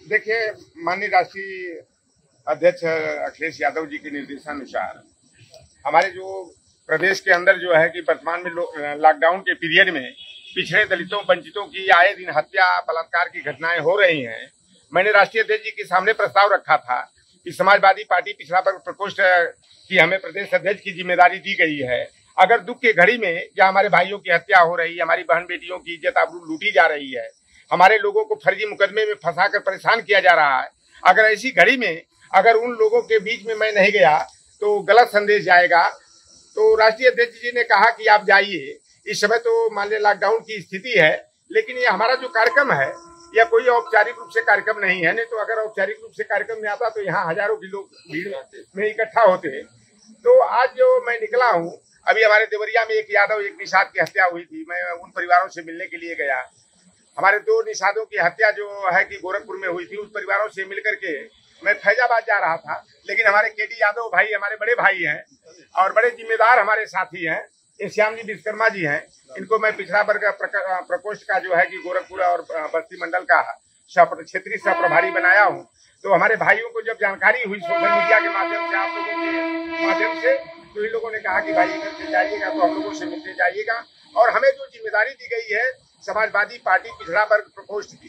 देखिए, माननीय राष्ट्रीय अध्यक्ष अखिलेश यादव जी के निर्देशानुसार हमारे जो प्रदेश के अंदर जो है कि वर्तमान में लॉकडाउन के पीरियड में पिछड़े दलितों वंचितों की आए दिन हत्या बलात्कार की घटनाएं हो रही हैं। मैंने राष्ट्रीय अध्यक्ष जी के सामने प्रस्ताव रखा था कि समाजवादी पार्टी पिछड़ा वर्ग प्रकोष्ठ की हमें प्रदेश अध्यक्ष की जिम्मेदारी दी गई है। अगर दुख के घड़ी में या हमारे भाइयों की हत्या हो रही है, हमारी बहन बेटियों की इज्जत आबरू लूटी जा रही है, हमारे लोगों को फर्जी मुकदमे में फंसाकर परेशान किया जा रहा है, अगर ऐसी घड़ी में अगर उन लोगों के बीच में मैं नहीं गया तो गलत संदेश जाएगा। तो राष्ट्रीय अध्यक्ष जी ने कहा कि आप जाइए। इस समय तो मान लीजिए लॉकडाउन की स्थिति है, लेकिन ये हमारा जो कार्यक्रम है यह कोई औपचारिक रूप से कार्यक्रम नहीं है। नहीं तो अगर औपचारिक रूप से कार्यक्रम में आता तो यहाँ हजारों की लोग भीड़ में इकट्ठा होते। तो आज जो मैं निकला हूँ, अभी हमारे देवरिया में एक यादव एक निषाद की हत्या हुई थी, मैं उन परिवारों से मिलने के लिए गया। हमारे 2 निषादों की हत्या जो है कि गोरखपुर में हुई थी, उस परिवारों से मिलकर के मैं फैजाबाद जा रहा था। लेकिन हमारे केडी यादव भाई हमारे बड़े भाई हैं और बड़े जिम्मेदार हमारे साथी हैं, श्याम जी विश्वकर्मा जी हैं। इनको मैं पिछड़ा वर्ग प्रकोष्ठ का जो है कि गोरखपुर और बस्ती मंडल का क्षेत्रीय सह प्रभारी बनाया हूँ। तो हमारे भाइयों को जब जानकारी हुई सोशल मीडिया के माध्यम से, आप लोगों के माध्यम से, तो इन लोगों ने कहा कि भाई इधर से जाइएगा तो हम लोगों से मिलते जाइएगा। और हमें जो जिम्मेदारी दी गई है समाजवादी पार्टी पिछड़ा वर्ग प्रकोष्ठ की,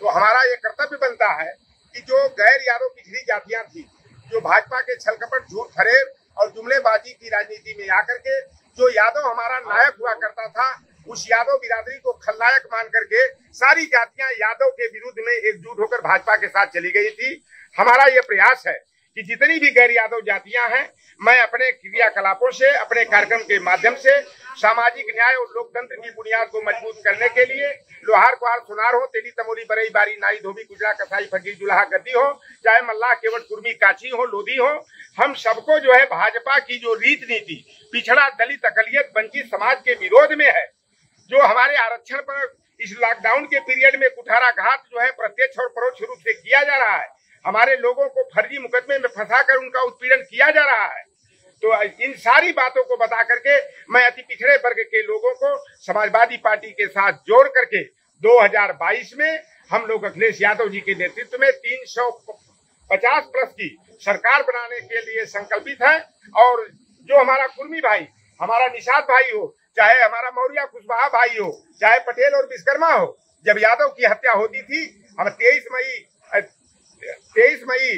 तो हमारा ये कर्तव्य बनता है कि जो गैर यादव पिछड़ी जातियां थी, जो भाजपा के छलकपट झूठ फरेब और जुमलेबाजी की राजनीति में आकर के जो यादव हमारा नायक हुआ करता था, उस यादव बिरादरी को खलनायक मान करके सारी जातियां यादव के विरुद्ध में एकजुट होकर भाजपा के साथ चली गई थी। हमारा ये प्रयास है कि जितनी भी गैर यादव जातियां हैं, मैं अपने क्रियाकलापों से, अपने कार्यक्रम के माध्यम से सामाजिक न्याय और लोकतंत्र की बुनियाद को मजबूत करने के लिए लोहार कुहार सुनार हो, तेली तमोली बरई बारी नाई धोबी गुजरा कसाई फकीर जुलाहा गद्दी हो, चाहे मल्लाह केवट कुर्मी काची हो लोधी हो, हम सबको जो है भाजपा की जो रीत नीति पिछड़ा दलित अकलियत वंचित समाज के विरोध में है, जो हमारे आरक्षण पर इस लॉकडाउन के पीरियड में कुठाराघात जो है प्रत्यक्ष और परोक्ष रूप से किया जा रहा है, हमारे लोगों को फर्जी मुकदमे में फंसाकर उनका उत्पीड़न किया जा रहा है। तो इन सारी बातों को बता करके मैं अति पिछड़े वर्ग के लोगों को समाजवादी पार्टी के साथ जोड़ करके 2022 में हम लोग अखिलेश यादव जी के नेतृत्व में 350 प्लस की सरकार बनाने के लिए संकल्पित है। और जो हमारा कुर्मी भाई, हमारा निषाद भाई हो, चाहे हमारा मौर्य कुशवाहा भाई हो, चाहे पटेल और विश्वकर्मा हो, जब यादव की हत्या होती थी, हम 23 मई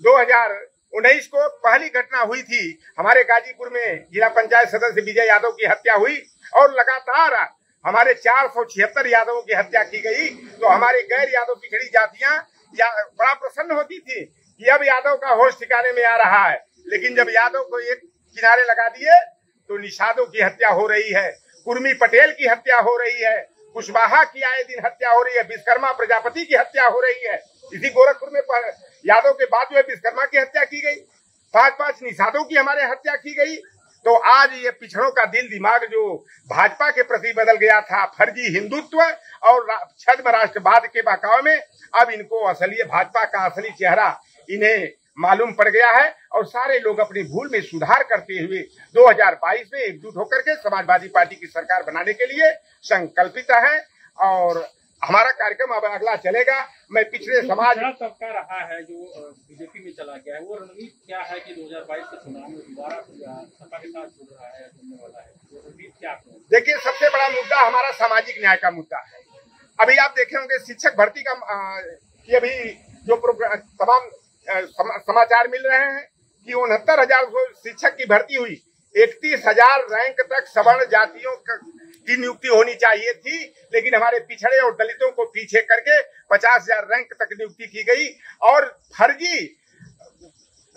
2019 को पहली घटना हुई थी। हमारे गाजीपुर में जिला पंचायत सदस्य विजय यादव की हत्या हुई और लगातार हमारे 476 यादवों की हत्या की गई। तो हमारे गैर यादव पिछड़ी जातियां बड़ा प्रसन्न होती थी कि अब यादव का होश ठिकाने में आ रहा है। लेकिन जब यादव को एक किनारे लगा दिए तो निषादों की हत्या हो रही है, कुर्मी पटेल की हत्या हो रही है, कुशवाहा की आए दिन हत्या हो रही है, विश्वकर्मा प्रजापति की हत्या हो रही है। इसी गोरखपुर में यादव के बाद जो है विश्वकर्मा की हत्या की गई, 5 निषादों की हमारे हत्या की गई। तो आज ये पिछड़ों का दिल दिमाग जो भाजपा के प्रति बदल गया था, फर्जी हिंदुत्व और छद्म राष्ट्रवाद के बहकावे में, अब इनको असली भाजपा का असली चेहरा इन्हें मालूम पड़ गया है और सारे लोग अपनी भूल में सुधार करते हुए 2022 में एकजुट होकर के समाजवादी पार्टी की सरकार बनाने के लिए संकल्पित है। और हमारा कार्यक्रम अब अगला चलेगा। मैं पिछड़े समाज तबका रहा है जो बीजेपी में चला गया है, वो रणनीति क्या है कि 2022 के चुनाव में दोबारा सपा के साथ जुड़ रहा है, जुड़ने वाला है, वो रणनीति क्या है? देखिए, सबसे बड़ा मुद्दा हमारा सामाजिक न्याय का मुद्दा है। अभी आप देखे होंगे शिक्षक भर्ती का कि अभी जो तमाम समाचार मिल रहे हैं कि 69,000 शिक्षक की भर्ती हुई, 31,000 रैंक तक सवर्ण जातियों की नियुक्ति होनी चाहिए थी, लेकिन हमारे पिछड़े और दलितों को पीछे करके 50,000 रैंक तक नियुक्ति की गई और फर्जी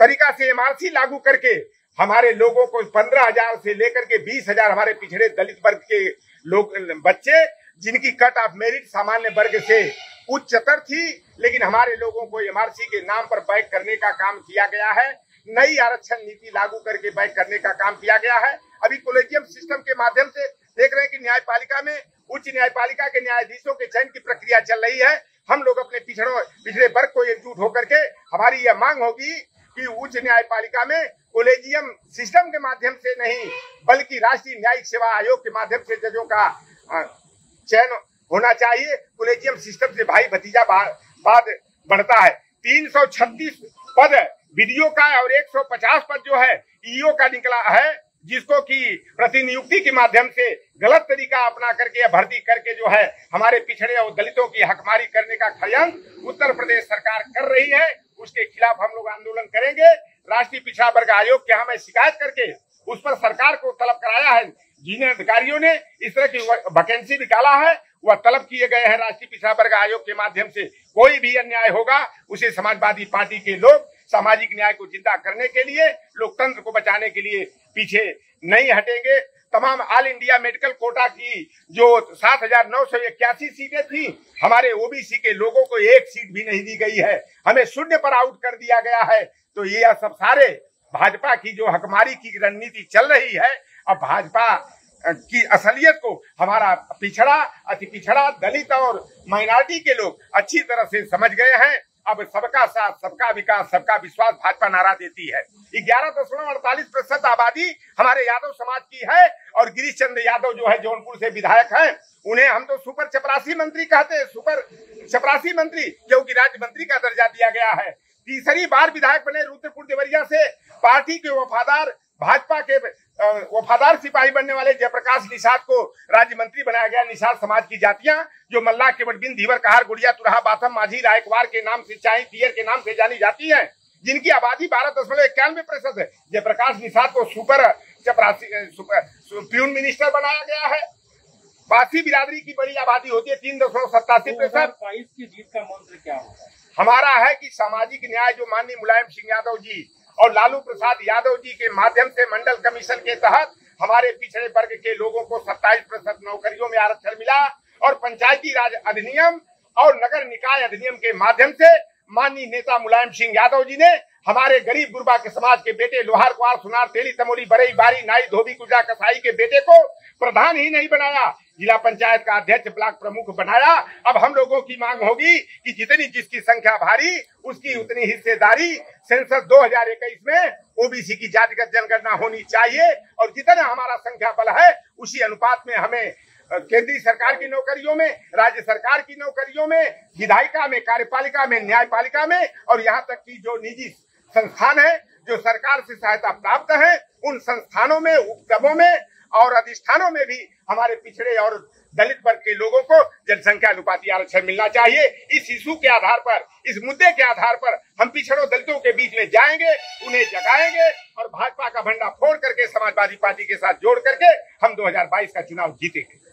तरीका से एमआरसी लागू करके हमारे लोगों को 15,000 से लेकर के 20,000 हमारे पिछड़े दलित वर्ग के लोग बच्चे, जिनकी कट ऑफ मेरिट सामान्य वर्ग से उच्चतर थी, लेकिन हमारे लोगों को एमआरसी के नाम पर बैक करने का काम किया गया है। नई आरक्षण नीति लागू करके बैक करने का काम किया गया है। अभी कोलेजियम सिस्टम के माध्यम से देख रहे हैं कि न्यायपालिका में उच्च न्यायपालिका के न्यायाधीशों के चयन की प्रक्रिया चल रही है। हम लोग अपने पिछड़े वर्ग को एकजुट होकर के हमारी यह मांग होगी कि उच्च न्यायपालिका में कोलेजियम सिस्टम के माध्यम से नहीं, बल्कि राष्ट्रीय न्यायिक सेवा आयोग के माध्यम से जजों का चयन होना चाहिए। कोलेजियम सिस्टम से भाई भतीजा वाद बढ़ता है। 336 पद बीडीओ का और 150 पद जो है ईओ का निकला है, जिसको की प्रतिनियुक्ति के माध्यम से गलत तरीका अपना करके या भर्ती करके जो है हमारे पिछड़े और दलितों की हकमारी करने का षड्यंत्र उत्तर प्रदेश सरकार कर रही है। उसके खिलाफ हम लोग आंदोलन करेंगे। राष्ट्रीय पिछड़ा वर्ग आयोग के यहाँ मैं शिकायत करके उस पर सरकार को तलब कराया है। जिन अधिकारियों ने इस तरह की वैकेंसी निकाला है वह तलब किए गए हैं राष्ट्रीय पिछड़ा वर्ग आयोग के माध्यम से। कोई भी अन्याय होगा उसे समाजवादी पार्टी के लोग सामाजिक न्याय को जिंदा करने के लिए, लोकतंत्र को बचाने के लिए पीछे नहीं हटेंगे। तमाम ऑल इंडिया मेडिकल कोटा की जो 7,981 सीटें थी, हमारे ओबीसी के लोगों को एक सीट भी नहीं दी गई है, हमें शून्य पर आउट कर दिया गया है। तो ये सब सारे भाजपा की जो हकमारी की रणनीति चल रही है, अब भाजपा की असलियत को हमारा पिछड़ा, अति पिछड़ा, दलित और माइनॉरिटी के लोग अच्छी तरह से समझ गए हैं। अब सबका साथ, सबका विकास, सबका विश्वास भाजपा नारा देती है। 11.48% आबादी हमारे यादव समाज की है और गिरीश चंद्र यादव जो है जौनपुर से विधायक हैं, उन्हें हम तो सुपर चपरासी मंत्री कहते हैं, सुपर चपरासी मंत्री, क्योंकि राज्य मंत्री का दर्जा दिया गया है। तीसरी बार विधायक बने रुद्रपुर देवरिया से। पार्टी के वफादार, भाजपा के वफादार सिपाही बनने वाले जयप्रकाश निषाद को राज्य मंत्री बनाया गया। निषाद समाज की जातियां जो मल्ला, केवटबिंद, धीवर, कहार, गुड़िया, तुरहा, बाथम, माझी, रायकवार के नाम से, चाहे पियर के नाम से जानी जाती है, जिनकी आबादी 12.91% है। जयप्रकाश निषाद को सुपर चपरासी प्यून मिनिस्टर बनाया गया है। बासी बिरादरी की बड़ी आबादी होती है 3.87%। की जीत का मंत्र क्या होगा? हमारा है कि सामाजिक न्याय जो माननीय मुलायम सिंह यादव जी और लालू प्रसाद यादव जी के माध्यम से मंडल कमीशन के तहत हमारे पिछड़े वर्ग के लोगों को 27% नौकरियों में आरक्षण मिला और पंचायती राज अधिनियम और नगर निकाय अधिनियम के माध्यम से माननीय नेता मुलायम सिंह यादव जी ने हमारे गरीब गुरबा के समाज के बेटे लोहार, कुआर, सुनार, तेली, तमोली, बरई, बारी, नाई, धोबी, गुर्जा, कसाई के बेटे को प्रधान ही नहीं बनाया, जिला पंचायत का अध्यक्ष, ब्लॉक प्रमुख बनाया। अब हम लोगों की मांग होगी कि जितनी जिसकी संख्या भारी उसकी उतनी हिस्सेदारी सेंसस 2021 में ओबीसी की जातिगत जनगणना होनी चाहिए और जितना हमारा संख्या बल है उसी अनुपात में हमें केंद्रीय सरकार की नौकरियों में, राज्य सरकार की नौकरियों में, विधायिका में, कार्यपालिका में, न्यायपालिका में और यहाँ तक कि जो निजी संस्थान है जो सरकार से सहायता प्राप्त है उन संस्थानों में, उपक्रमों में और अधिष्ठानों में भी हमारे पिछड़े और दलित वर्ग के लोगों को जनसंख्या अनुपाती आरक्षण मिलना चाहिए। इस इशू के आधार पर, इस मुद्दे के आधार पर हम पिछड़ों दलितों के बीच में जाएंगे, उन्हें जगाएंगे और भाजपा का भंडा फोड़ करके समाजवादी पार्टी के साथ जोड़ करके हम 2022 का चुनाव जीतेंगे।